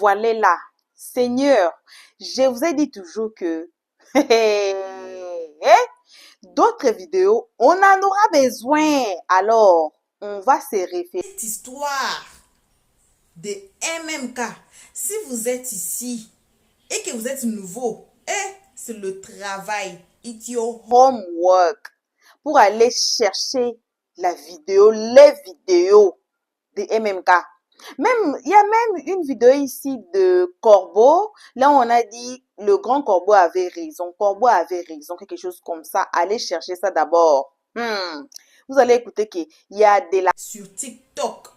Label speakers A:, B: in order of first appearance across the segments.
A: voilà là. Seigneur, je vous ai dit toujours que d'autres vidéos, on en aura besoin. Alors, on va se référer.
B: Cette histoire de MMK, si vous êtes ici et que vous êtes nouveau, c'est le travail. It's your
A: Homework pour aller chercher la vidéo, les vidéos de MMK. Même, il y a même une vidéo ici de Corbeau. Là, on a dit le grand Corbeau avait raison. Corbeau avait raison, quelque chose comme ça. Allez chercher ça d'abord. Vous allez écouter qu'il y a de la
B: sur TikTok.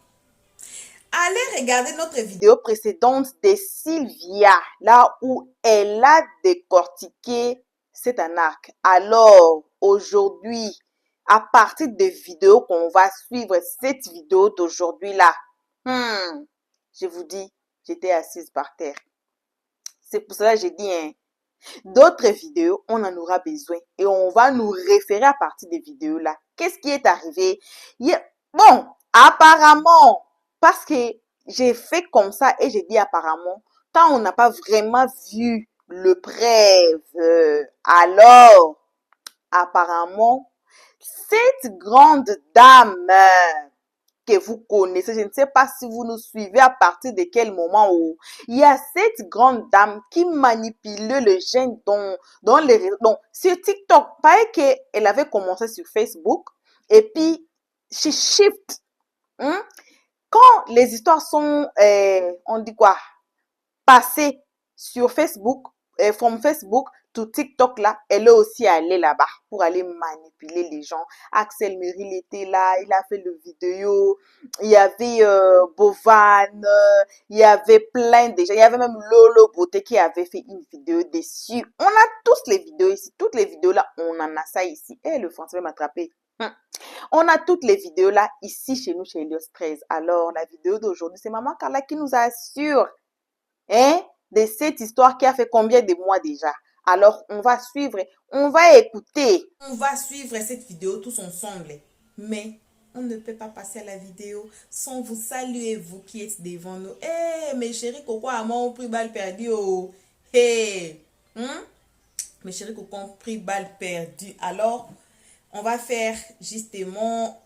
B: Allez regarder notre
A: vidéo précédente de Sylvia, là où elle a décortiqué cet arnaque. Alors, aujourd'hui, à partir des vidéos qu'on va suivre, cette vidéo d'aujourd'hui-là, je vous dis, j'étais assise par terre. C'est pour cela que j'ai dit, d'autres vidéos, on en aura besoin et on va nous référer à partir des vidéos-là. Qu'est-ce qui est arrivé? Bon, apparemment, parce que j'ai fait comme ça et j'ai dit apparemment, quand on n'a pas vraiment vu le preuve, alors, apparemment, cette grande dame que vous connaissez, je ne sais pas si vous nous suivez à partir de quel moment où il y a cette grande dame qui manipulait le jeune dans les réseaux, donc sur TikTok. Pareil qu'elle avait commencé sur Facebook et puis she shift. Quand les histoires sont, on dit quoi, passées sur Facebook, from Facebook to TikTok là, elle est aussi allée là-bas pour aller manipuler les gens. Axel Meryl était là, il a fait le vidéo, il y avait Bovan, il y avait plein de gens, il y avait même Lolo Beauté qui avait fait une vidéo dessus. On a tous les vidéos ici, toutes les vidéos là, on en a ça ici. Le français va m'attraper. On a toutes les vidéos là, ici chez nous, chez Helios 13. Alors, la vidéo d'aujourd'hui, c'est Maman Carla qui nous assure, de cette histoire qui a fait combien de mois déjà. Alors, on va suivre, on va écouter.
B: On va suivre cette vidéo tous ensemble. Mais on ne peut pas passer à la vidéo sans vous saluer, vous qui êtes devant nous. Mes chéris coco, à moi, on pris balle perdue. Oh. Mes chéris coco, on pris balle perdue. Alors, on va faire justement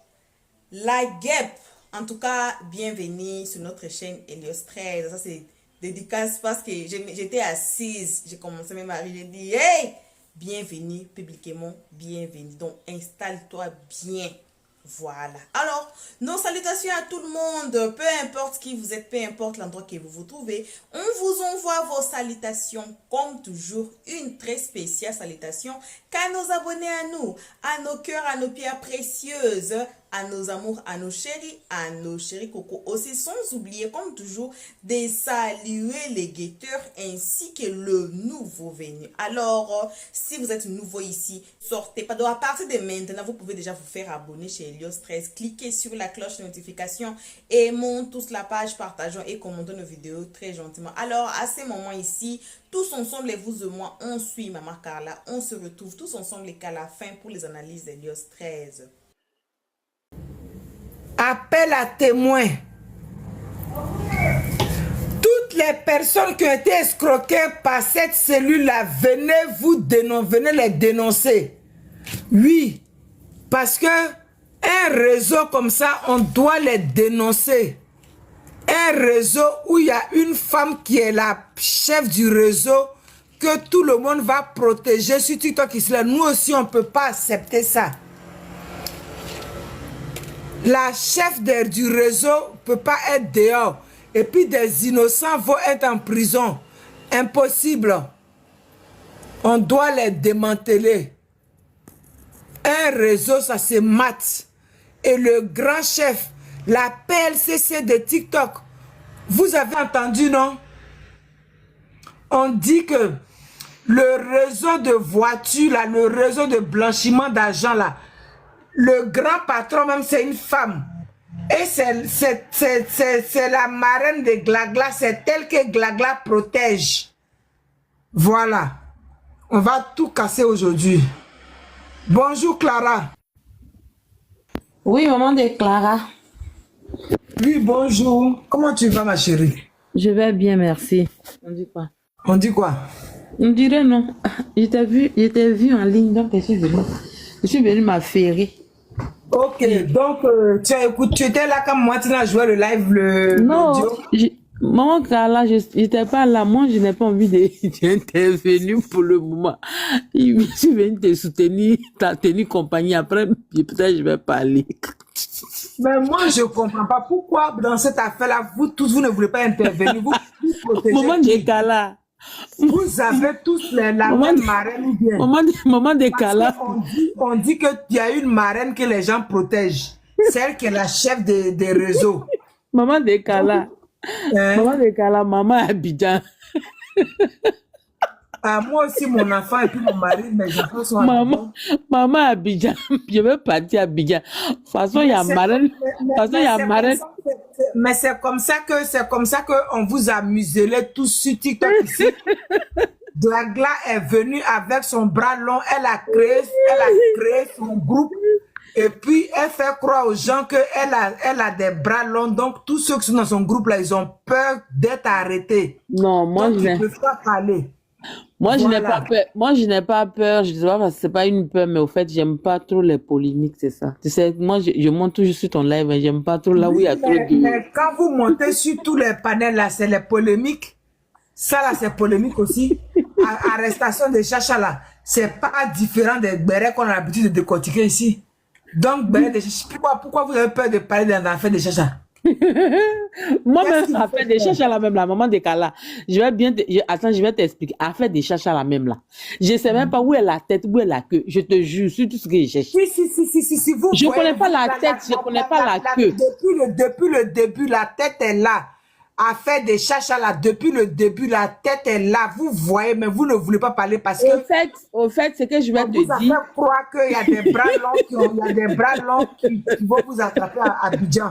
B: la guêpe. En tout cas, bienvenue sur notre chaîne Helios 13. Ça, c'est dédicace parce que j'étais assise. J'ai commencé même à rire. J'ai dit, hey, bienvenue publiquement, bienvenue. Donc, installe-toi bien. Voilà. Alors, nos salutations à tout le monde. Peu importe qui vous êtes, peu importe l'endroit que vous vous trouvez. On vous envoie vos salutations comme toujours. Une très spéciale salutation qu'à nos abonnés à nous, à nos cœurs, à nos pierres précieuses, à nos amours, à nos chéris coco aussi, sans oublier comme toujours de saluer les guetteurs ainsi que le nouveau venu. Alors, si vous êtes nouveau ici, sortez pas. Donc, à partir de maintenant, vous pouvez déjà vous faire abonner chez Helios 13. Cliquez sur la cloche de notification, aimons tous la page, partageons et commentons nos vidéos très gentiment. Alors, à ce moment ici, tous ensemble, vous et moi, on suit Maman Carla. On se retrouve tous ensemble et qu'à la fin pour les analyses d'Helios 13.
C: Appel à témoins. Toutes les personnes qui ont été escroquées par cette cellule-là, venez venez les dénoncer. Oui, parce que un réseau comme ça, on doit les dénoncer. Un réseau où il y a une femme qui est la chef du réseau, que tout le monde va protéger sur TikTok ici. Nous aussi, on ne peut pas accepter ça. La chef du réseau ne peut pas être dehors. Et puis des innocents vont être en prison. Impossible. On doit les démanteler. Un réseau, ça se mate. Et le grand chef, la PLCC de TikTok, vous avez entendu, non? On dit que le réseau de voitures, là, le réseau de blanchiment d'argent, là, le grand patron même, c'est une femme. Et c'est la marraine de Glagla. C'est elle que Glagla protège. Voilà. On va tout casser aujourd'hui. Bonjour Clara.
D: Oui, maman de Clara.
C: Oui, bonjour. Comment tu vas ma chérie?
D: Je vais bien, merci. On dit quoi?
C: On dit quoi?
D: On dirait non. Je t'ai vu en ligne, donc je suis venu m'affairer.
C: Ok, donc tu étais là quand moi tu as joué le live,
D: Non,
C: l'audio.
D: maman Carla, je n'étais pas là. Moi, je n'ai pas envie d'intervenir pour le moment. Je suis venu te soutenir, t'as tenu compagnie. Après, peut-être je vais parler.
C: Mais moi, je ne comprends pas pourquoi dans cette affaire-là, vous tous, vous ne voulez pas intervenir. Vous protégez
D: Maman
C: qui?
D: de Carla.
C: Vous avez tous la
D: Maman,
C: même marraine ou bien?
D: maman de
C: Parce
D: Carla.
C: qu'on dit qu'il y a une marraine que les gens protègent. Celle qui est la chef des réseaux.
D: Maman de Carla.
C: Hein?
D: Maman de Carla, maman à Abidjan.
C: Ah, moi aussi, mon enfant et puis mon mari, mes enfants sont à
D: Maman, maman à Abidjan. Je vais partir à Abidjan. De toute façon, il y a marraine. De toute façon, il y a marraine.
C: Mais c'est comme ça que on vous a muselé tous sur TikTok ici. Glagla est venue avec son bras long, elle a créé son groupe et puis elle fait croire aux gens elle a des bras longs. Donc tous ceux qui sont dans son groupe là, ils ont peur d'être arrêtés.
D: Non, moi,
C: Donc
D: je
C: ils
D: n'ai.
C: ne peuvent pas parler.
D: Moi, je n'ai pas
C: Voilà.
D: peur. Moi, je n'ai pas peur. Je sais pas parce que c'est pas une peur, mais au fait, j'aime pas trop les polémiques, c'est ça. Tu sais, moi, je monte toujours sur ton live, mais j'aime pas trop là où il y a trop de.
C: Mais quand vous montez sur tous les panels là, c'est les polémiques. Ça là, c'est polémique aussi. Arrestation de Chacha là, c'est pas différent des bérets qu'on a l'habitude de décortiquer ici. Donc, bérets de Chacha, pourquoi vous avez peur de parler d'un affaire de Chacha?
D: Moi-même,
C: Qu'est-ce qui vous
D: affaire
C: fait
D: des
C: peur?
D: chacha la même là, maman de Kala. Attends, je vais t'expliquer. Affaire des chacha la même là. Je sais même pas où est la tête, où est la queue. Je te jure, sur tout ce que je cherche.
C: Si, vous
D: Je
C: voyez,
D: connais pas la tête, je connais pas la queue.
C: depuis le début, la tête est là. Affaire des Chacha là, depuis le début, la tête est là. Vous voyez, mais vous ne voulez pas parler parce que
D: Au fait, ce que je vais
C: on vous
D: te
C: a
D: dire,
C: fait croire qu'il y a des bras longs qui vont vous attraper à Abidjan.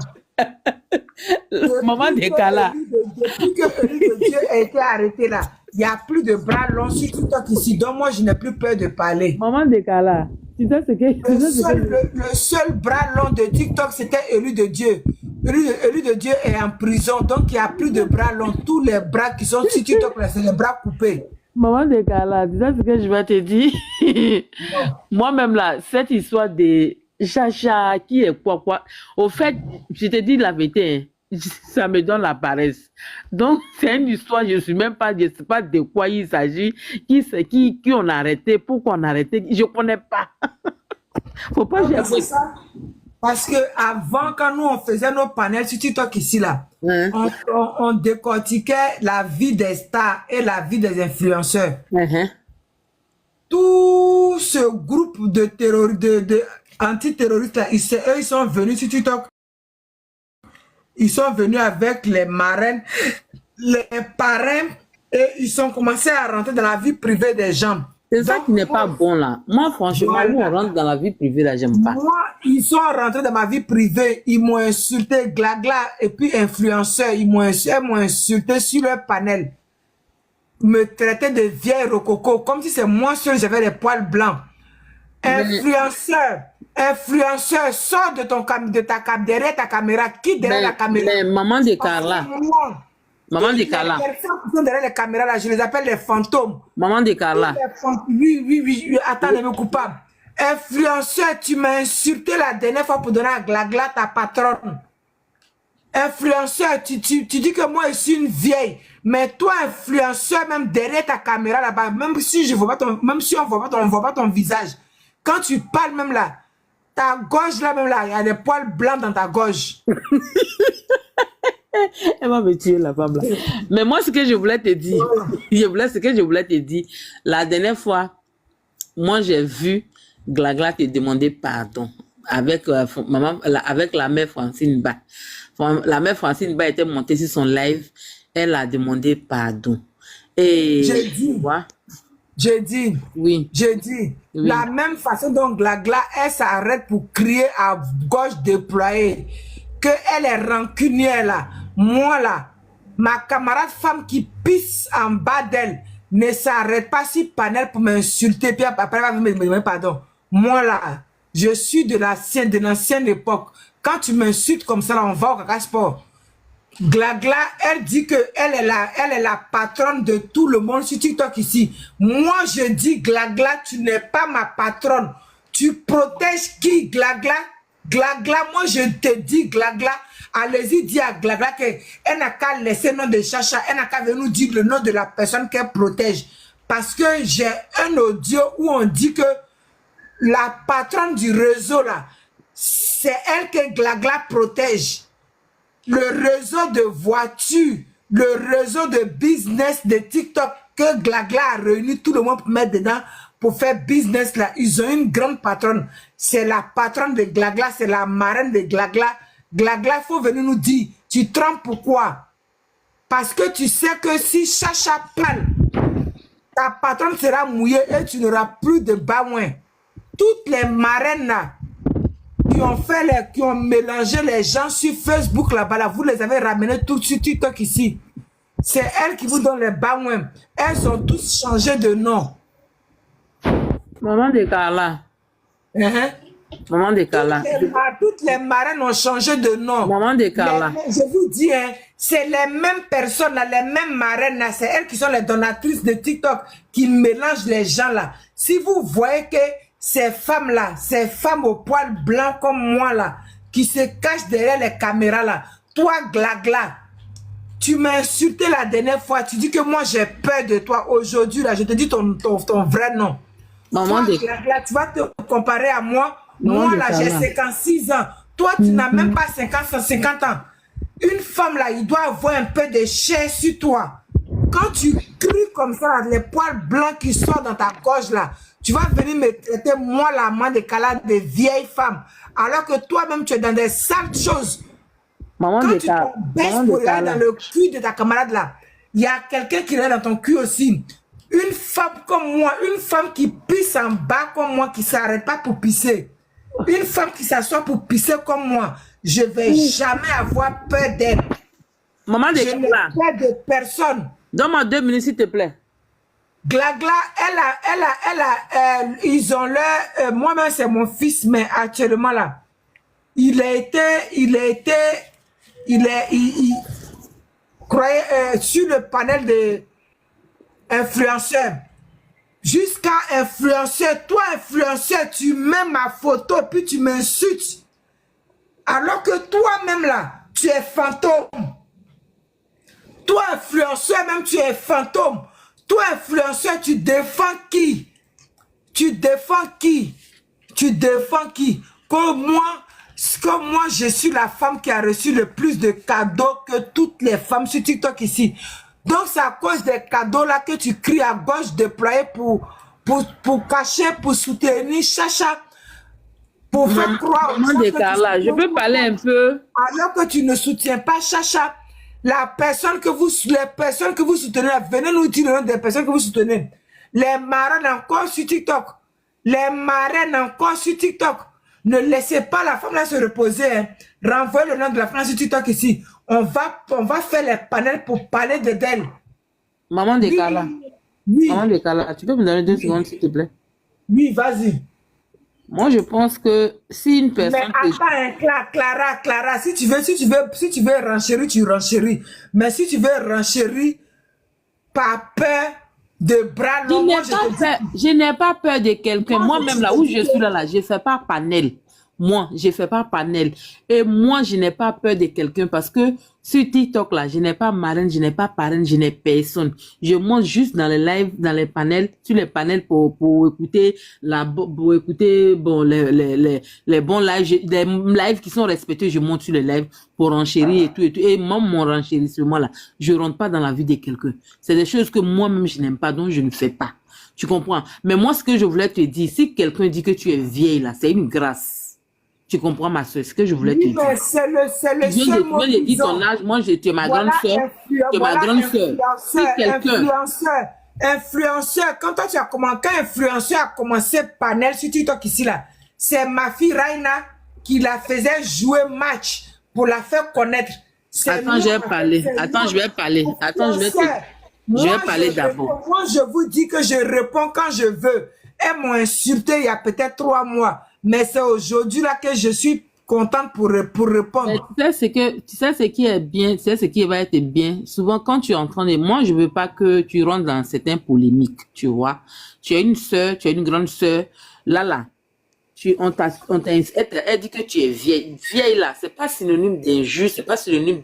D: maman de Kala.
C: Depuis que Élie de Dieu a été arrêté là, il n'y a plus de bras longs sur TikTok ici. Donc moi, je n'ai plus peur de parler.
D: Maman de Kala. Tu sais ce que, tu sais ce que
C: Le seul bras long de TikTok, c'était Élie de Dieu. Élie de Dieu est en prison, donc il n'y a plus de bras longs. Tous les bras qui sont sur TikTok, là, c'est les bras coupés.
D: Maman de Kala, tu sais ce que je vais te dire? Moi-même là, cette histoire de chacha qui est quoi. Au fait, je te dis la vérité, hein, ça me donne la paresse. Donc, c'est une histoire, je sais pas de quoi il s'agit, qui on a arrêté, pourquoi on a arrêté, je connais pas. Faut pas
C: C'est
D: chercher.
C: ça. Parce que avant, quand nous on faisait nos panels sur TikTok ici là,
D: Hein?
C: on décortiquait la vie des stars et la vie des influenceurs.
D: Uh-huh.
C: Tout ce groupe de antiterroristes là, eux, ils sont venus sur TikTok. Ils sont venus avec les marraines, les parrains, et ils ont commencé à rentrer dans la vie privée des gens.
D: C'est ça
C: Donc,
D: qui n'est pas bon là. Moi, franchement,
C: Voilà.
D: où on rentre dans la vie privée là, j'aime pas.
C: moi, ils sont rentrés dans ma vie privée, ils m'ont insulté, Glagla, et puis influenceurs, ils m'ont insulté sur leur panel. Me traitaient de vieille rococo, comme si c'est moi seul, j'avais les poils blancs. Influenceur, sors derrière ta caméra, qui derrière la caméra?
D: Mais maman de Carla, maman de
C: Les
D: Carla,
C: personnes qui sont derrière les caméras là, je les appelle les fantômes.
D: maman de Carla.
C: Oui, attends, les coupables. Influenceur, tu m'as insulté la dernière fois pour donner à Glagla ta patronne. Influenceur, tu dis que moi je suis une vieille. Mais toi, influenceur, même derrière ta caméra là-bas, même si on voit pas ton visage. Quand tu parles même là, ta gorge là même là, il y a des poils blancs dans ta gorge.
D: Elle va me tuer la femme là. Mais moi, ce que je voulais te dire, la dernière fois, moi j'ai vu Glagla te demander pardon avec avec la mère Francine Ba. La mère Francine Ba était montée sur son live, elle a demandé pardon. Et
C: J'ai dit.
D: tu vois?
C: J'ai dit,
D: Oui.
C: oui. La même façon dont Glagla, elle s'arrête pour crier à gauche déployée, qu'elle est rancunière là. Moi là, ma camarade femme qui pisse en bas d'elle ne s'arrête pas si panel pour m'insulter, puis après elle va me demander pardon. Moi là, je suis de l'ancienne époque. Quand tu m'insultes comme ça, là, on va au Caca Sport. Glagla, elle dit que elle est la patronne de tout le monde sur TikTok ici. Moi, je dis, Glagla, tu n'es pas ma patronne. Tu protèges qui, Glagla? Glagla, moi, je te dis, Glagla, allez-y, dis à Glagla qu'elle n'a qu'à laisser le nom de Chacha, elle n'a qu'à venir nous dire le nom de la personne qu'elle protège. Parce que j'ai un audio où on dit que la patronne du réseau, là, c'est elle que Glagla protège. Le réseau de voitures, le réseau de business de TikTok que Glagla a réuni tout le monde pour mettre dedans pour faire business là. Ils ont une grande patronne. C'est la patronne de Glagla, c'est la marraine de Glagla. Glagla, il faut venir nous dire, tu trompes pourquoi? Parce que tu sais que si Chacha parle, ta patronne sera mouillée et tu n'auras plus de baouin. Toutes les marraines là, qui ont mélangé les gens sur Facebook là-bas, là, vous les avez ramenés tout sur TikTok ici. C'est elles qui vous donnent les baouins. Elles ont tous changé de nom.
D: Maman de Carla. Maman de Carla.
C: Toutes les marraines ont changé de nom.
D: Maman de Carla.
C: Je vous dis, hein, c'est les mêmes personnes, là, les mêmes marraines, c'est elles qui sont les donatrices de TikTok qui mélangent les gens là. Si vous voyez que ces femmes-là, ces femmes au poil blanc comme moi là, qui se cachent derrière les caméras là, toi Glagla, tu m'as insulté la dernière fois, tu dis que moi j'ai peur de toi. Aujourd'hui là, je te dis ton vrai nom.
D: Maman
C: toi,
D: de
C: Glagla, tu vas te comparer à moi.
D: Maman
C: Moi là, j'ai 56 ans. Toi, tu n'as même pas 50 ans. Une femme là, il doit avoir un peu de chair sur toi. Quand tu cries comme ça, les poils blancs qui sortent dans ta gorge là, tu vas venir me traiter, moi, la main de Kala, de vieille femme, alors que toi-même, tu es dans des sales choses.
D: Maman
C: Quand
D: de
C: tu te baisses pour aller dans le cul de ta camarade là, il y a quelqu'un qui est dans ton cul aussi. Une femme comme moi, une femme qui pisse en bas comme moi, qui ne s'arrête pas pour pisser. Une femme qui s'assoit pour pisser comme moi, je ne vais jamais avoir peur d'elle.
D: Maman de
C: Je n'ai
D: Carla.
C: peur de personne.
D: Donne-moi 2 minutes, s'il te plaît.
C: Glagla, ils ont leur, moi-même c'est mon fils, mais actuellement là, il croyait sur le panel de influenceurs. Jusqu'à influenceur, toi influenceur, tu mets ma photo puis tu m'insultes. Alors que toi-même là, tu es fantôme. Toi influenceur, même tu es fantôme. Toi, influenceur, tu défends qui? Tu défends qui? Tu défends qui? Comme moi, je suis la femme qui a reçu le plus de cadeaux que toutes les femmes sur TikTok ici. Donc, c'est à cause des cadeaux là que tu cries à gauche déployé pour cacher, pour soutenir Chacha. Pour faire croire.
D: Maman de Carla, je peux parler un peu?
C: Alors que tu ne soutiens pas Chacha. Les personnes que vous soutenez, venez nous dire le nom des personnes que vous soutenez. Les marraines encore sur TikTok. Les marraines encore sur TikTok. Ne laissez pas la femme là se reposer. Hein. Renvoyez le nom de la femme sur TikTok ici. On va faire les panels pour parler d'elle.
D: Maman de Carla.
C: Oui.
D: Maman de Carla, tu peux me donner 2 secondes, s'il te plaît?
C: Oui, vas-y.
D: Moi, je pense que si une personne...
C: Mais attends, hein, Clara, si tu veux renchérir, tu renchéris. Mais si tu veux renchérir, pas peur de bras longs.
D: Je n'ai pas peur de quelqu'un. Moi-même, là où je suis là, je ne fais pas panel. Moi, je ne fais pas panel. Et moi, je n'ai pas peur de quelqu'un parce que sur TikTok, là, je n'ai pas marraine, je n'ai pas parraine, je n'ai personne. Je monte juste dans les lives, dans les panels, sur les panels pour écouter bon, les bons lives, des lives qui sont respectés, je monte sur les lives pour renchérir et tout. Et même mon renchérissement, là, je rentre pas dans la vie de quelqu'un. C'est des choses que moi-même, je n'aime pas, donc je ne fais pas. Tu comprends? Mais moi, ce que je voulais te dire, si quelqu'un dit que tu es vieille, là, c'est une grâce. Tu comprends, ma soeur, ce que je voulais te dire.
C: C'est le seul mot.
D: Je dis ton âge, moi, tu es ma grande soeur. Tu es ma grande soeur. Si quelqu'un...
C: Influenceur, quand toi tu as commencé, quand influenceur a commencé panel sur TikTok ici, là, c'est ma fille Raina qui la faisait jouer match pour la faire connaître.
D: Attends, je vais parler. Attends, je vais parler. Attends, je vais parler d'abord.
C: Moi, je vous dis que je réponds quand je veux. Elles m'ont insulté il y a peut-être 3 mois. Mais c'est aujourd'hui là que je suis contente pour
D: Mais
C: répondre.
D: tu sais ce qui est bien, tu sais ce qui va être bien. Souvent, quand tu es en train de, moi, je veux pas que tu rentres dans certaines polémiques, tu vois. Tu as une sœur, tu as une grande sœur. Là, elle dit que tu es vieille. Vieille là, c'est pas synonyme d'injuste, c'est pas synonyme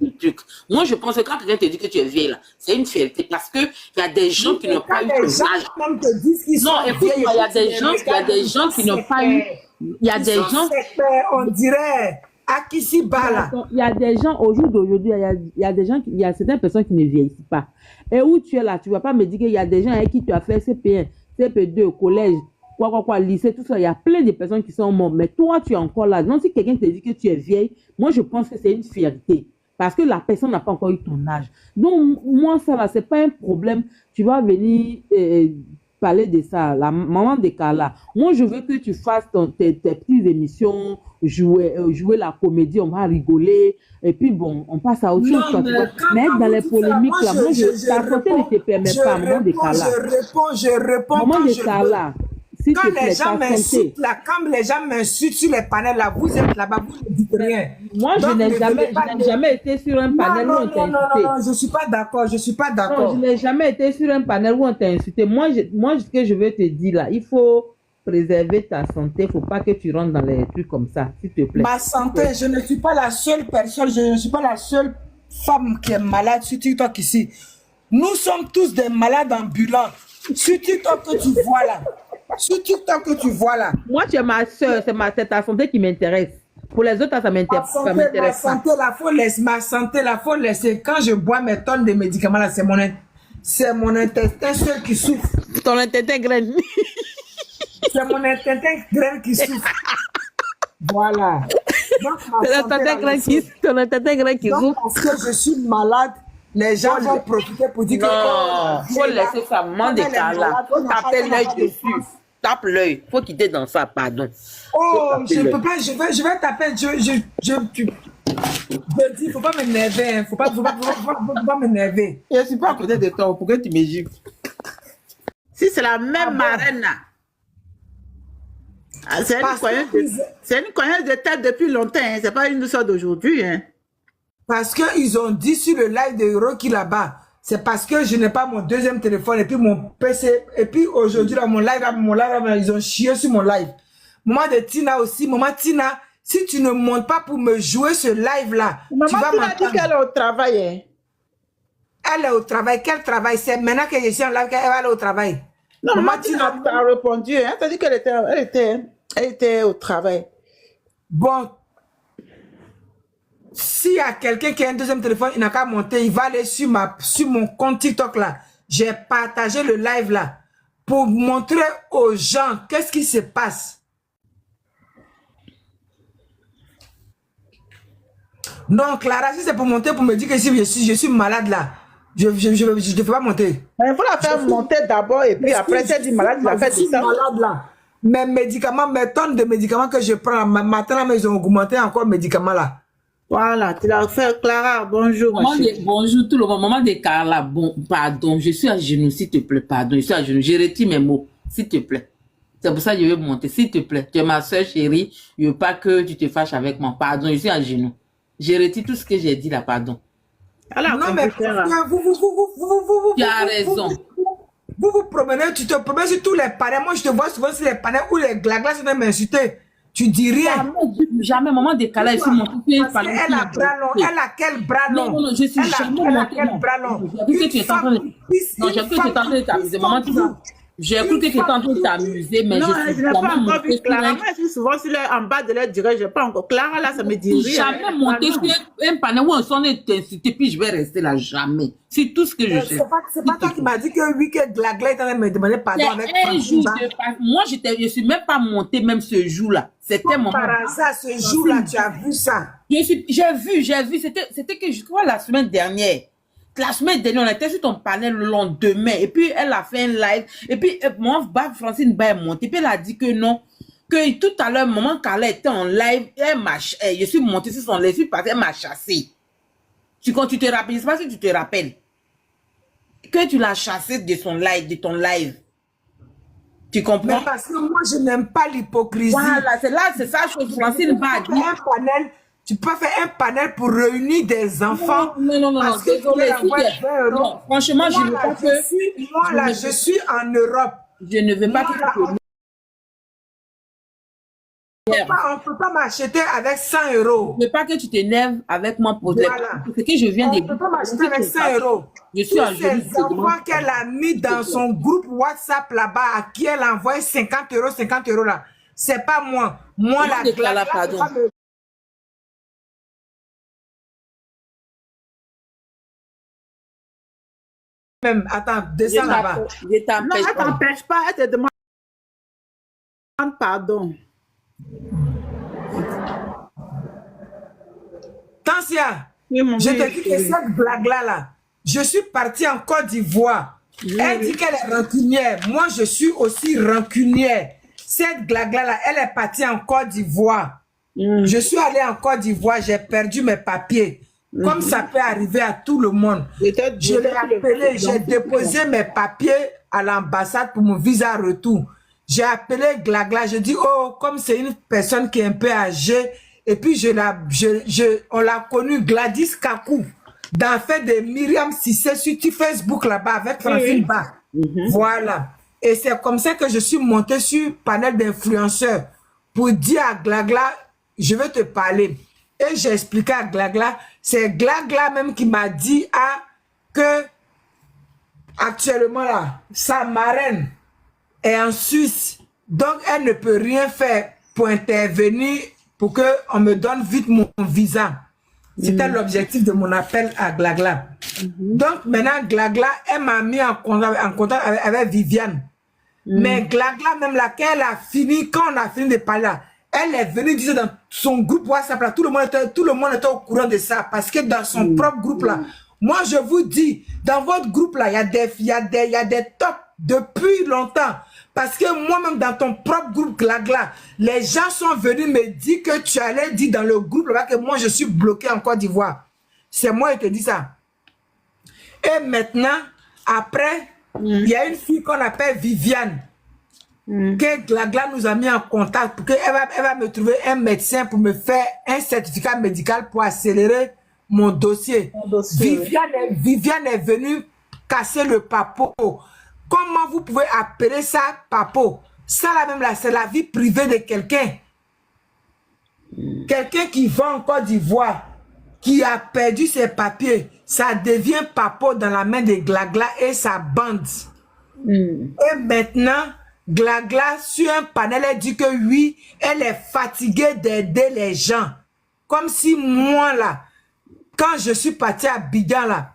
D: de truc. Moi, je pense que quand quelqu'un te dit que tu es vieille là, c'est une fierté parce que il y a des gens qui n'ont pas eu
C: Quand les
D: ton
C: gens
D: âge.
C: même te disent qu'ils
D: Non,
C: sont
D: écoute,
C: vieilles,
D: il y a des gens qui n'ont pas eu, il y a
C: ils
D: des
C: sont
D: gens,
C: sectaires, on dirait, à qui s'y bat là.
D: il y a des gens, au jour d'aujourd'hui, il y a des gens, il y a certaines personnes qui ne vieillissent pas. Et où tu es là, tu ne vas pas me dire qu'il y a des gens avec qui tu as fait CP1, CP2, collège, lycée, tout ça. Il y a plein de personnes qui sont mortes. Mais toi, tu es encore là. Donc, si quelqu'un te dit que tu es vieille, moi, je pense que c'est une fierté. Parce que la personne n'a pas encore eu ton âge. Donc, moi, ça, là, c'est pas un problème. Tu vas venir parler de ça, la maman de Carla. Moi, je veux que tu fasses tes petites émissions, jouer la comédie, on va rigoler. Et puis, bon, on passe à autre chose.
C: Non,
D: Tu
C: mais
D: vois.
C: quand
D: Mais être dans
C: vous
D: les
C: dites ça,
D: polémiques,
C: moi,
D: là, moi, ta santé ne te permet pas, maman de Carla.
C: je réponds
D: Maman
C: quand
D: de
C: je veux.
D: Carla, s'il te
C: Quand
D: plaît,
C: les gens
D: ta santé.
C: m'insultent là, quand les gens m'insultent sur les panels là, vous êtes là-bas, vous ne dites rien.
D: Moi, je
C: Donc,
D: n'ai
C: ne venez pas dire-
D: jamais été sur un panel où
C: Non,
D: on
C: non,
D: t'a
C: non, non,
D: insulté.
C: non, je suis pas d'accord, je suis pas
D: Non,
C: d'accord.
D: je n'ai jamais été sur un panel où on t'a insulté. Moi, ce que je veux te dire là, il faut préserver ta santé. Il ne faut pas que tu rentres dans les trucs comme ça, s'il te plaît.
C: Ma santé, je ne suis pas la seule personne, je ne suis pas la seule femme qui est malade sur TikTok ici. Nous sommes tous des malades ambulants. Sur TikTok que tu vois là. Sur TikTok que tu vois là.
D: Moi, tu es ma soeur, c'est ta santé qui m'intéresse. Pour les autres, ça
C: Ma
D: m'intéresse pas.
C: santé, la faut laisser. Ma santé, la faut laisser. Quand je bois mes tonnes de médicaments là, c'est mon intestin seul qui souffre.
D: Ton intestin graine.
C: C'est mon intestin graine qui souffre. Voilà. Donc,
D: Ton intestin graine qui
C: donc,
D: souffre.
C: parce que je suis malade, les gens vont profiter pour dire que...
D: Non, faut laisser ça, maman de Carla. Faut taper l'œil dessus. Tape l'œil. Faut quitter dans ça, pardon.
C: Oh, je peux pas, je vais taper, je dis, faut pas m'énerver, hein. Faut pas m'énerver.
B: Je suis pas à côté de toi. Pourquoi tu me gifles? Si c'est la même
C: bon?
B: marraine là. Ah, c'est
C: Parce
B: une croyance de tête depuis longtemps. Hein. C'est pas une histoire d'aujourd'hui. Hein.
C: Parce qu'ils ont dit sur le live de Rocky là-bas, c'est parce que je n'ai pas mon deuxième téléphone et puis mon PC. Et puis aujourd'hui, là, mon live, ils ont chié sur mon live. Maman de Tina aussi, maman Tina, si tu ne montes pas pour me jouer ce live-là, tu
B: Maman,
C: vas
B: tu m'as dit
C: m'entendre.
B: qu'elle est au travail. Hein.
C: Elle est au travail. Quel travail? C'est maintenant que je suis en live qu'elle va aller au travail.
B: Non,
C: Maman
B: maman, Tina t'a répondu. Hein. Elle t'a dit qu'elle était au travail.
C: Bon, s'il y a quelqu'un qui a un deuxième téléphone, il n'a qu'à monter, il va aller sur mon compte TikTok là. J'ai partagé le live là pour montrer aux gens qu'est-ce qui se passe. Donc Clara, si c'est pour monter, pour me dire que si je suis malade là, je ne fais pas monter.
B: Il faut la faire monter d'abord et puis après, si elle dit malade, la fait
C: Je suis
B: ça.
C: malade là. Mes médicaments, mes tonnes de médicaments que je prends, maintenant ils ont augmenté encore mes médicaments là.
B: Voilà, tu l'as fait, Clara. Bonjour, ma chérie.
D: Bonjour tout le monde. Maman de Carla, bon, pardon, je suis à genoux, s'il te plaît, pardon, je suis à genoux. Je retire mes mots, s'il te plaît. C'est pour ça que je vais monter, s'il te plaît. Tu es ma soeur chérie, je veux pas que tu te fâches avec moi. Pardon, je suis à genoux. Je retire tout ce que j'ai dit là, pardon.
B: Alors,
C: Non mais
D: Tu as raison.
C: Vous promenez, tu te promènes sur tous les panels. Moi, je te vois souvent sur les panels où la glace vient m'insulter. Tu dis rien.
D: Jamais, maman de Carla, je suis montée.
C: Parce qu'elle a bras long. Elle a quel bras long?
D: Non, je suis jamais
C: elle a
D: montée.
C: quel bras long?
D: J'ai cru que tu étais en train de... Non, j'ai cru que tu étais en train de t'amuser. Maman, tu vois. J'ai cru que tu étais en train de t'amuser, mais
B: non,
D: je suis
B: je n'ai pas
D: jamais
B: encore vu
D: montée.
B: Clara. Moi, je suis souvent en bas de leur direct. Je n'ai pas encore. Clara, là, ça me dit rien.
D: Jamais monter sur un panel où on s'en est insulté, puis je vais rester là, jamais. C'est tout ce que je sais.
C: C'est pas toi qui m'as dit que oui, que Glagla est en train de me demander pardon avec
D: Un jour, moi, je suis même pas montée, même ce jour-là. C'était mon
C: Par hasard, ce jour-là, tu as vu ça.
D: J'ai vu, c'était que je crois la semaine dernière. La semaine dernière, on était sur ton panel le lendemain. Et puis, elle a fait un live. Et puis, moi, Francine est montée. Et puis, elle a dit que non. Que tout à l'heure, maman Carla était en live. Je suis montée sur son live. Je suis partie, elle m'a chassée. Quand tu te rappelles, je ne sais pas si tu te rappelles. Que tu l'as chassée de son live, de ton live.
B: Tu comprends?
C: Mais parce que moi, je n'aime pas l'hypocrisie.
B: Voilà, c'est ça chose Francine va dire.
C: Tu peux faire un panel pour réunir des enfants.
B: Non,
C: parce que
B: désolé.
C: Non,
B: franchement, je ne veux pas que...
C: Moi, là, je suis en Europe.
B: Je ne veux pas que tu...
C: On ne peut pas m'acheter avec 100 euros.
B: Je ne veux pas que tu t'énerves avec moi pour
C: voilà.
B: Ce que je viens de dire.
C: On ne peut pas m'acheter avec 100 euros.
B: Je suis en
C: ces enfants qu'elle a mis dans son groupe WhatsApp là-bas, à qui elle a envoyé 50 euros là. C'est pas moi. Moi, la
B: pardon.
C: Même, attends, descends là-bas.
B: Non, elle ne
E: t'empêche pas, elle te demande pardon.
C: Tansia, je te dis que cette blague-là, je suis partie en Côte d'Ivoire. Elle dit qu'elle est rancunière. Moi, je suis aussi rancunière. Cette blague-là, elle est partie en Côte d'Ivoire. Je suis allée en Côte d'Ivoire, j'ai perdu mes papiers. Comme ça peut arriver à tout le monde. Je l'ai appelé, j'ai déposé mes papiers à l'ambassade pour mon visa retour. J'ai appelé Glagla, je dis, oh, comme c'est une personne qui est un peu âgée, et puis on l'a connue, Gladys Kakou, dans fait de Myriam Sissé sur Facebook là-bas avec Francine Ba. Voilà. Et c'est comme ça que je suis montée sur panel d'influenceurs pour dire à Glagla, je vais te parler. Et j'ai expliqué à Glagla, c'est Glagla même qui m'a dit que actuellement là, sa marraine est en Suisse, donc elle ne peut rien faire pour intervenir pour qu'on me donne vite mon visa. C'était l'objectif de mon appel à Glagla. Donc maintenant, Glagla, elle m'a mis en contact avec Viviane. Mais Glagla, même là, quand elle a fini, quand on a fini de parler là, elle est venue dire dans son groupe WhatsApp là, tout le monde était au courant de ça, parce que dans son propre groupe là, moi je vous dis, dans votre groupe là, il y a des tops depuis longtemps. Parce que moi-même, dans ton propre groupe Glagla, les gens sont venus me dire que tu allais dire dans le groupe là que moi je suis bloqué en Côte d'Ivoire. C'est moi qui te dis ça. Et maintenant, après, il y a une fille qu'on appelle Viviane. Que Glagla nous a mis en contact pour qu'elle va me trouver un médecin pour me faire un certificat médical pour accélérer mon dossier. Viviane est venue casser le papo. Comment vous pouvez appeler ça papo? Ça là même là, c'est la vie privée de quelqu'un. Quelqu'un qui va en Côte d'Ivoire, qui a perdu ses papiers, ça devient papo dans la main de Glagla et sa bande. Et maintenant, Glagla, sur un panel, elle dit que oui, elle est fatiguée d'aider les gens. Comme si moi, là, quand je suis parti à Abidjan, là,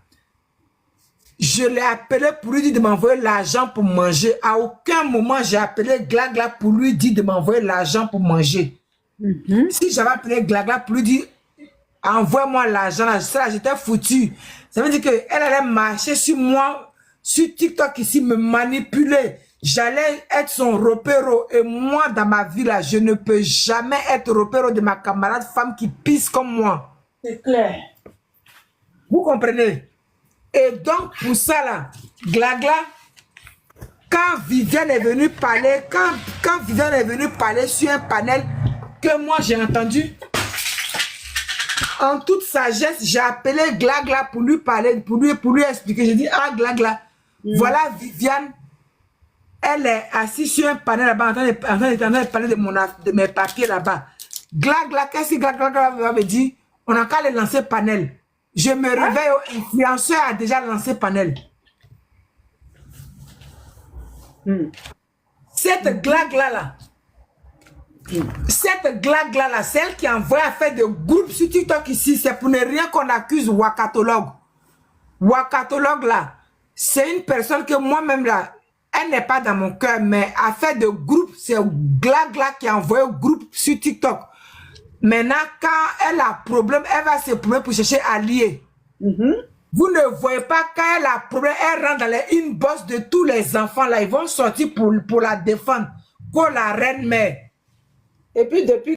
C: je l'ai appelé pour lui dire de m'envoyer l'argent pour manger. À aucun moment, j'ai appelé Glagla pour lui dire de m'envoyer l'argent pour manger. Si j'avais appelé Glagla pour lui dire, envoie-moi l'argent, là, j'étais foutu. Ça veut dire qu'elle allait marcher sur moi, sur TikTok ici, me manipuler. J'allais être son repéro. Et moi, dans ma vie, là, je ne peux jamais être repéro de ma camarade femme qui pisse comme moi.
E: C'est clair.
C: Vous comprenez? Et donc, pour ça, là, Glagla, quand Viviane est venue parler, quand Viviane est venue parler sur un panel que moi, j'ai entendu, en toute sagesse, j'ai appelé Glagla pour lui parler, pour lui expliquer. J'ai dit, ah, Glagla, voilà Viviane. Elle est assise sur un panel là-bas, en train de parler de mes papiers là-bas. Glagla, qu'est-ce que Glagla me dit? On n'a qu'à les lancer panel. Je me réveille, l'influenceur a déjà lancé panel. Cette Glagla là, celle qui envoie à faire de groupes sur TikTok ici, c'est pour ne rien qu'on accuse Wakatologue. Wakatologue là, c'est une personne que moi-même là, elle n'est pas dans mon cœur, mais à faire de groupe, c'est Glagla qui a envoyé un groupe sur TikTok. Maintenant, quand elle a problème, elle va se promener pour chercher alliés. Vous ne voyez pas, quand elle a problème, elle rentre dans les inbox de tous les enfants là. Ils vont sortir pour la défendre. Comme la reine mère. Et puis, depuis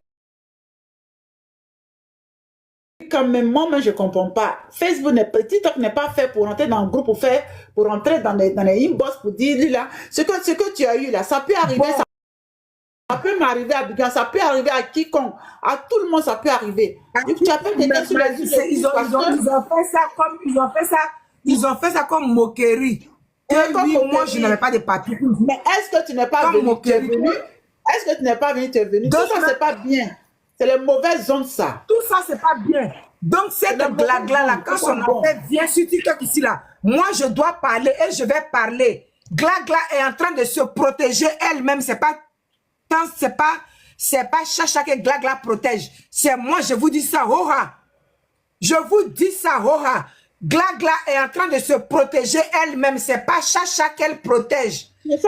E: quand même, moi, je ne comprends pas. Facebook n'est pas, TikTok n'est pas fait pour rentrer dans le groupe, pour rentrer dans les inbox, pour dire là, ce que tu as eu là, ça peut arriver,
C: Bon,
E: ça peut m'arriver à Bigan, ça peut arriver à quiconque, à tout le monde, ça peut arriver. Tu appelles quelqu'un sur les
C: ils ont fait ça comme comme moquerie. Que
E: comme
C: oui, moi
E: moquerie.
C: je n'avais pas de papier.
E: Mais est-ce que tu n'es pas
C: Comme
E: venu? Tu es
C: moquerie.
E: venu? Est-ce que tu n'es pas venu? Tu es venu? Tout ça, c'est pas bien. C'est les mauvaises ondes, ça.
C: Tout ça, c'est pas bien. Donc, cette glagla là, quand son affaire vient sur TikTok ici là, moi je dois parler et je vais parler. Glagla est en train de se protéger elle-même. C'est pas Chacha que Glagla protège. C'est moi, je vous dis ça, hoha. Je vous dis ça, hoha. Glagla est en train de se protéger elle-même. C'est pas Chacha qu'elle protège.
E: Mais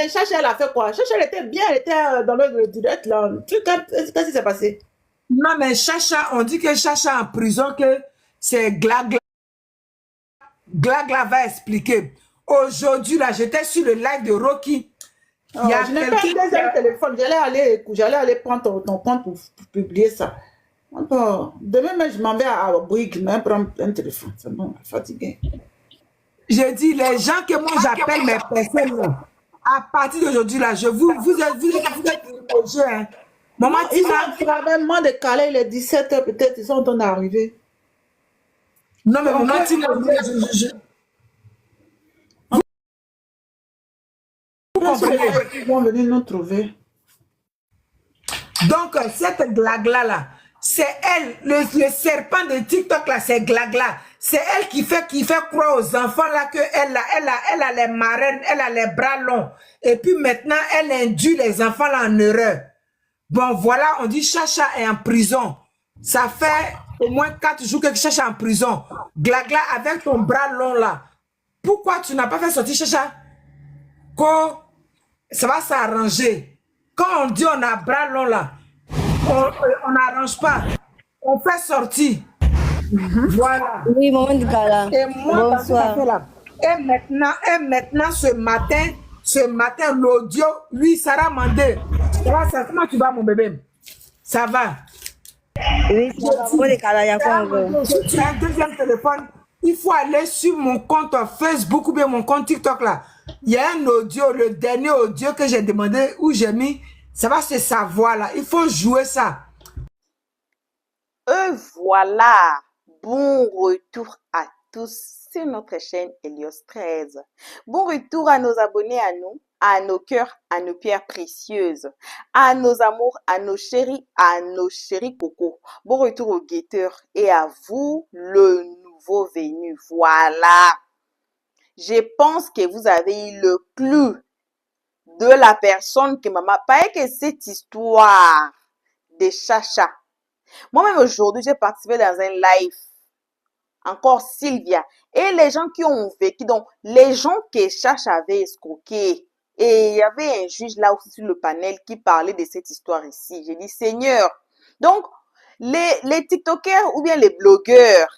E: Chacha, elle a fait quoi? Chacha, elle était bien, elle était dans le direct là. Qu'est-ce qui s'est passé?
C: Non, mais Chacha, on dit que Chacha en prison, que c'est Glagla. Glagla va expliquer. Aujourd'hui, là, j'étais sur le live de Rocky.
E: Il y a je n'ai pas un deuxième téléphone. J'allais aller prendre ton compte pour publier ça. Demain, je m'en vais à Bouygues, mais prendre un téléphone. C'est bon, fatigué.
C: J'ai dit, les gens que moi j'appelle mes personnes, là, à partir d'aujourd'hui, là, vous êtes jeu, hein. Maman,
E: ils sont vraiment décalés, il est 17h peut-être, ils sont en train d'arriver.
C: Non, mais maman,
E: ils vont venir nous trouver.
C: Donc, cette glagla là, c'est elle, le serpent de TikTok là, c'est glagla. C'est elle qui fait croire aux enfants là que elle a les marraines, elle a les bras longs. Et puis maintenant, elle induit les enfants là en erreur. Bon, voilà, on dit Chacha est en prison. Ça fait au moins 4 jours que Chacha est en prison. Glagla, avec ton bras long là, pourquoi tu n'as pas fait sortir Chacha? Quand ça va s'arranger. Quand on dit on a bras long là, on n'arrange pas. On fait sortir. Voilà.
F: Oui, maman de Gala.
C: Et moi,
F: Bonsoir.
C: Et maintenant, ce matin, l'audio, oui, Sarah Mandé. Comment tu vas, mon bébé? Ça va?
F: Oui, ça va. Maman de Gala, il y a quoi encore?
C: Si tu as un deuxième téléphone, il faut aller sur mon compte Facebook ou bien mon compte TikTok là. Il y a un audio, le dernier audio que j'ai demandé, où j'ai mis, ça va se savoir là. Il faut jouer ça.
A: Voilà. Bon retour à tous sur notre chaîne Helios 13. Bon retour à nos abonnés, à nous, à nos cœurs, à nos pierres précieuses, à nos amours, à nos chéris cocos. Bon retour aux guetteurs et à vous, le nouveau venu. Voilà. Je pense que vous avez eu le clou de la personne qui m'a parlé que cette histoire de Chacha. Moi-même aujourd'hui, j'ai participé dans un live. Encore Sylvia. Et les gens qui ont vécu, donc les gens que Chacha avait escroqué. Et il y avait un juge là aussi sur le panel qui parlait de cette histoire ici. J'ai dit, Seigneur. Donc, les TikTokers ou bien les blogueurs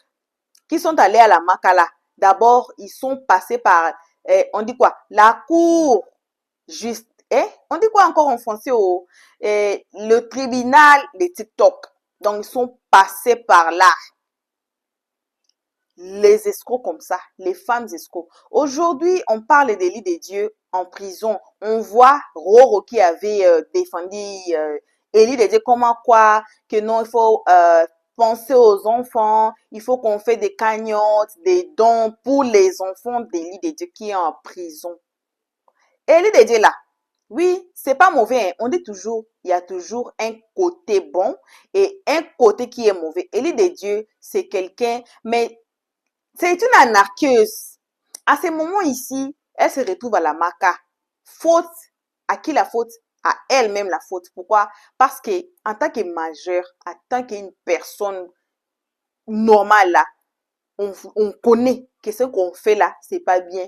A: qui sont allés à la Makala, d'abord, ils sont passés par, on dit quoi, la cour juste, on dit quoi encore en français, le tribunal de TikTok. Donc, ils sont passés par là. Les escrocs comme ça, les femmes escrocs. Aujourd'hui, on parle des lits de Dieu en prison. On voit Roro qui avait défendu Élie de Dieu, comment quoi, que non, il faut penser aux enfants, il faut qu'on fait des cagnottes, des dons pour les enfants d'Élie de Dieu qui est en prison. Élie de Dieu là, oui, c'est pas mauvais, hein. On dit toujours, il y a toujours un côté bon et un côté qui est mauvais. Élie de Dieu, c'est quelqu'un, mais c'est une anarcheuse. À ce moment ici, elle se retrouve à la Maka. Faute, à qui la faute? À elle-même la faute. Pourquoi? Parce que en tant que majeure, en tant qu'une personne normale là, on connaît que ce qu'on fait là, c'est pas bien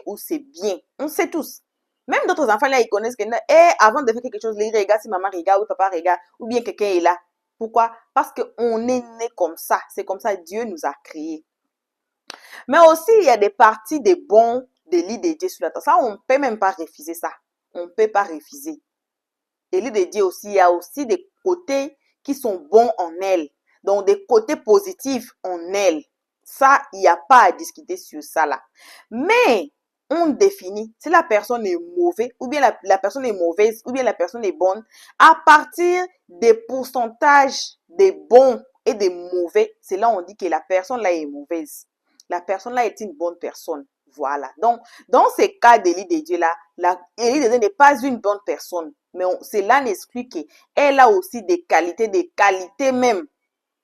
A: ou c'est bien. On sait tous. Même d'autres enfants là, ils connaissent que avant de faire quelque chose, ils regardent si maman regarde ou papa regarde ou bien quelqu'un est là. Pourquoi? Parce qu'on est né comme ça. C'est comme ça Dieu nous a créés. Mais aussi, il y a des parties des bons de l'île de Dieu sur la terre. Ça, on ne peut même pas refuser ça. On ne peut pas refuser. Et l'île de Dieu aussi, il y a aussi des côtés qui sont bons en elle. Donc, des côtés positifs en elle. Ça, il n'y a pas à discuter sur ça là. Mais, on définit si la personne est mauvaise, ou bien la personne est mauvaise, ou bien la personne est bonne, à partir des pourcentages des bons et des mauvais. C'est là où on dit que la personne là est mauvaise. La personne là est une bonne personne. Voilà. Donc, dans ces cas d'Élie de Dieu là, Élie de Dieu n'est pas une bonne personne. Mais cela n'exclut qu'elle a aussi des qualités même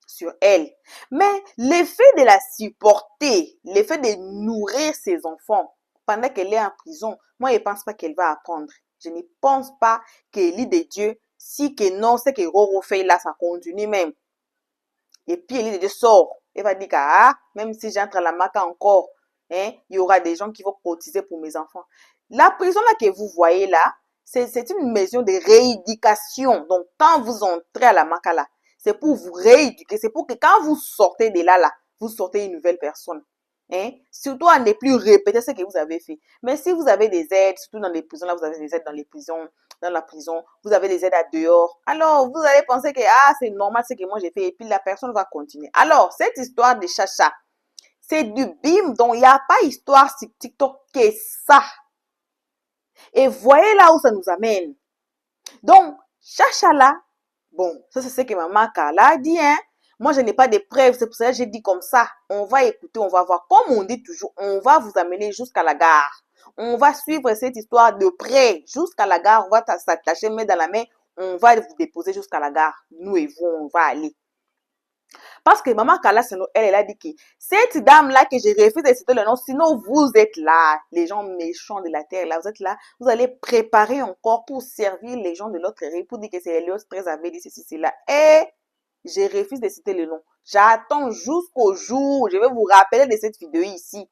A: sur elle. Mais l'effet de la supporter, l'effet de nourrir ses enfants pendant qu'elle est en prison, moi, je ne pense pas qu'elle va apprendre. Je ne pense pas qu'Élie de Dieu, si que non, c'est que Roro fait là, ça continue même. Et puis Élie de Dieu sort. Elle va dire que, ah, même si j'entre à la maca encore, hein, il y aura des gens qui vont cotiser pour mes enfants. La prison là que vous voyez là, c'est une maison de rééducation. Donc, quand vous entrez à la maca là, c'est pour vous rééduquer. C'est pour que quand vous sortez de là, vous sortez une nouvelle personne. Hein? Surtout à ne plus répéter ce que vous avez fait. Mais si vous avez des aides, surtout dans les prisons, là, vous avez des aides dans les prisons, dans la prison, vous avez des aides à dehors. Alors, vous allez penser que, ah, c'est normal ce que moi j'ai fait. Et puis, la personne va continuer. Alors, cette histoire de chacha, c'est du bim. Donc, il n'y a pas histoire sur TikTok que ça. Et voyez là où ça nous amène. Donc, chacha là, bon, ça c'est ce que maman Carla a dit, hein. Moi, je n'ai pas de preuves, c'est pour ça que j'ai dit comme ça. On va écouter, on va voir. Comme on dit toujours, on va vous amener jusqu'à la gare. On va suivre cette histoire de près jusqu'à la gare. On va s'attacher main dans la main. On va vous déposer jusqu'à la gare. Nous et vous, on va aller. Parce que maman Carla, elle a dit que cette dame-là que j'ai refusé de citer le nom, sinon vous êtes là, les gens méchants de la terre, là, vous êtes là, vous allez préparer encore pour servir les gens de l'autre rue, pour dire que c'est Elios 13 avait dit ceci, cela. Et je refuse de citer le nom. J'attends jusqu'au jour où je vais vous rappeler de cette vidéo ici.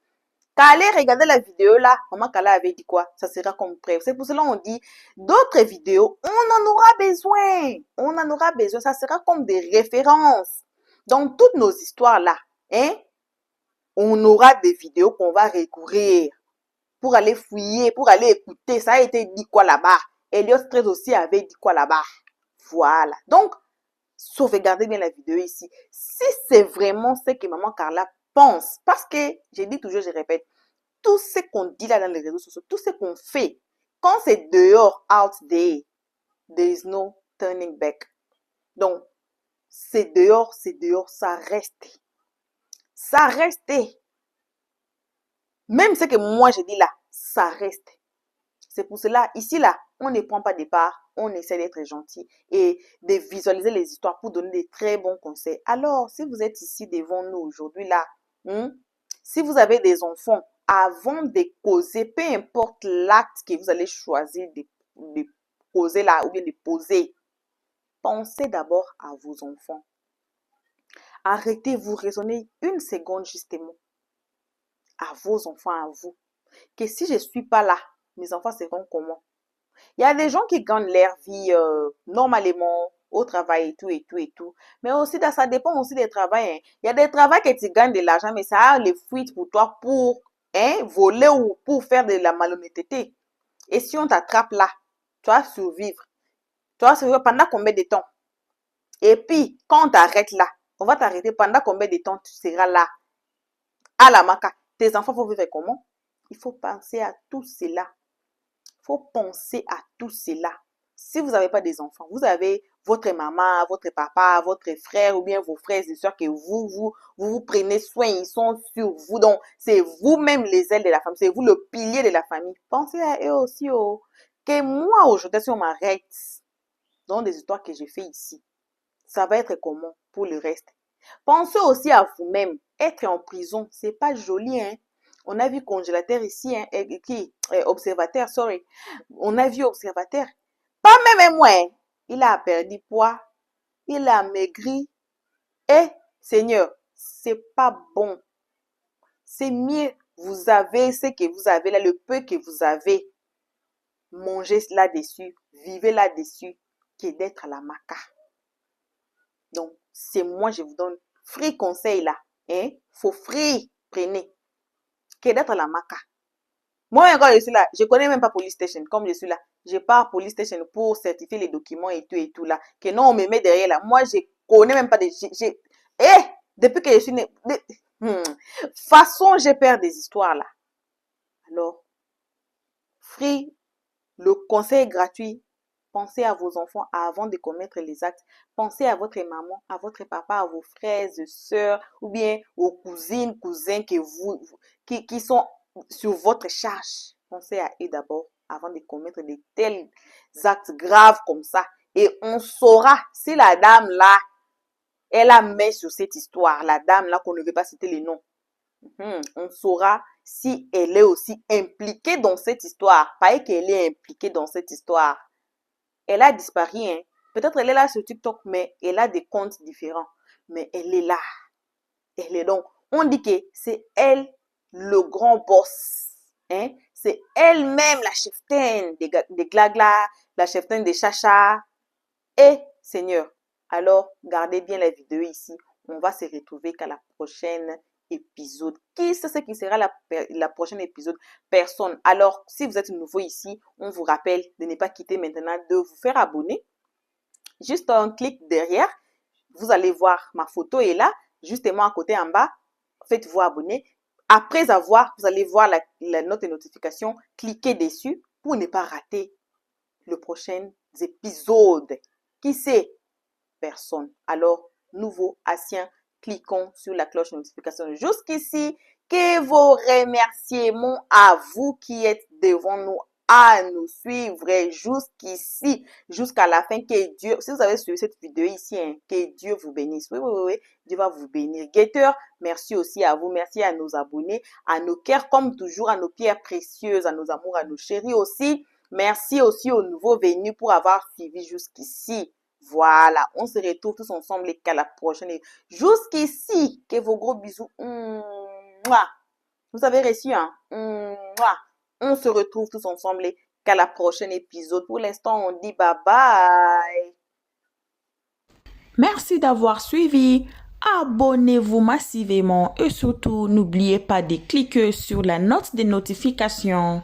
A: Quand allez regarder la vidéo là, maman Carla avait dit quoi? Ça sera comme preuve. C'est pour cela qu'on dit d'autres vidéos, on en aura besoin. On en aura besoin. Ça sera comme des références. Dans toutes nos histoires là, hein, on aura des vidéos qu'on va recourir pour aller fouiller, pour aller écouter. Ça a été dit quoi là-bas? Elios 13 aussi avait dit quoi là-bas? Voilà. Donc, sauvegardez bien la vidéo ici. Si c'est vraiment ce que maman Carla pense, parce que, je dis toujours, je répète, tout ce qu'on dit là dans les réseaux sociaux, tout ce qu'on fait, quand c'est dehors, out there, there is no turning back. Donc, c'est dehors, ça reste. Ça reste. Même ce que moi je dis là, ça reste. C'est pour cela, ici là, on ne prend pas de part, on essaie d'être gentil et de visualiser les histoires pour donner des très bons conseils. Alors, si vous êtes ici devant nous aujourd'hui là, si vous avez des enfants, avant de causer, peu importe l'acte que vous allez choisir de poser là ou bien de poser, pensez d'abord à vos enfants. Arrêtez-vous, raisonnez une seconde justement à vos enfants, à vous. Que si je ne suis pas là, mes enfants seront comment? Il y a des gens qui gagnent leur vie normalement au travail et tout, et tout, et tout. Mais aussi, ça dépend aussi des travails. Hein. Il y a des travails que tu gagnes de l'argent, mais ça a les fuites pour toi pour voler ou pour faire de la malhonnêteté. Et si on t'attrape là, tu vas survivre. Tu vas survivre pendant combien de temps? Et puis, quand on t'arrête là, on va t'arrêter pendant combien de temps tu seras là? À la maca. Tes enfants vont vivre comment? Il faut penser à tout cela. Il faut penser à tout cela. Si vous n'avez pas des enfants, vous avez votre maman, votre papa, votre frère ou bien vos frères et sœurs que vous prenez soin, ils sont sur vous. Donc, c'est vous-même les ailes de la famille, c'est vous le pilier de la famille. Pensez à eux aussi. Que moi, aujourd'hui, si on m'arrête dans des histoires que j'ai fait ici, ça va être comment pour le reste? Pensez aussi à vous-même. Être en prison, c'est pas joli, hein? On a vu congélateur ici, hein, observateur, sorry. On a vu observateur. Pas même moi, hein. Il a perdu poids, il a maigri. Et, Seigneur, c'est pas bon. C'est mieux, vous avez ce que vous avez là, le peu que vous avez. Mangez là-dessus, vivez là-dessus, que d'être à la maca. Donc, c'est moi, je vous donne free conseil là. Hein? Faut free, prenez. Que d'être à la maca. Moi, quand je suis là, je connais même pas Police Station. Comme je suis là, je pars Police Station pour certifier les documents et tout là. Que non, on me met derrière là. Moi, je connais même pas Eh, depuis que je suis née, façon, j'ai peur des histoires là. Alors, Free, le conseil est gratuit. Pensez à vos enfants avant de commettre les actes. Pensez à votre maman, à votre papa, à vos frères et sœurs, ou bien aux cousines, cousins qui sont sur votre charge. Pensez à eux d'abord avant de commettre de tels actes graves comme ça. Et on saura si la dame là, elle a mis sur cette histoire, la dame là qu'on ne veut pas citer les noms. On saura si elle est aussi impliquée dans cette histoire. Pas qu'elle est impliquée dans cette histoire. Elle a disparu, hein. Peut-être elle est là sur TikTok, mais elle a des comptes différents. Mais elle est là. Elle est donc. On dit que c'est elle le grand boss. Hein? C'est elle-même la cheftaine des Glagla, la cheftaine des Chacha. Et Seigneur, alors gardez bien la vidéo ici. On va se retrouver qu'à la prochaine épisode. Qui sait ce qui sera la prochaine épisode? Personne. Alors, si vous êtes nouveau ici, on vous rappelle de ne pas quitter maintenant, de vous faire abonner. Juste un clic derrière, vous allez voir ma photo est là, justement à côté en bas. Faites-vous abonner. Après avoir, vous allez voir la note de notification. Cliquez dessus pour ne pas rater le prochain épisode. Qui sait? Personne. Alors, nouveau, ancien, cliquons sur la cloche de notification. Jusqu'ici, que vos remerciements à vous qui êtes devant nous, à nous suivre jusqu'ici, jusqu'à la fin. Que Dieu, si vous avez suivi cette vidéo ici, hein, que Dieu vous bénisse. Oui, Dieu va vous bénir. Guetteur, merci aussi à vous. Merci à nos abonnés, à nos cœurs, comme toujours, à nos pierres précieuses, à nos amours, à nos chéris aussi. Merci aussi aux nouveaux venus pour avoir suivi jusqu'ici. Voilà, on se retrouve tous ensemble et qu'à la prochaine. Jusqu'ici, que vos gros bisous. Vous avez reçu, hein? On se retrouve tous ensemble et qu'à la prochaine épisode. Pour l'instant, on dit bye bye.
B: Merci d'avoir suivi. Abonnez-vous massivement et surtout, n'oubliez pas de cliquer sur la note de notification.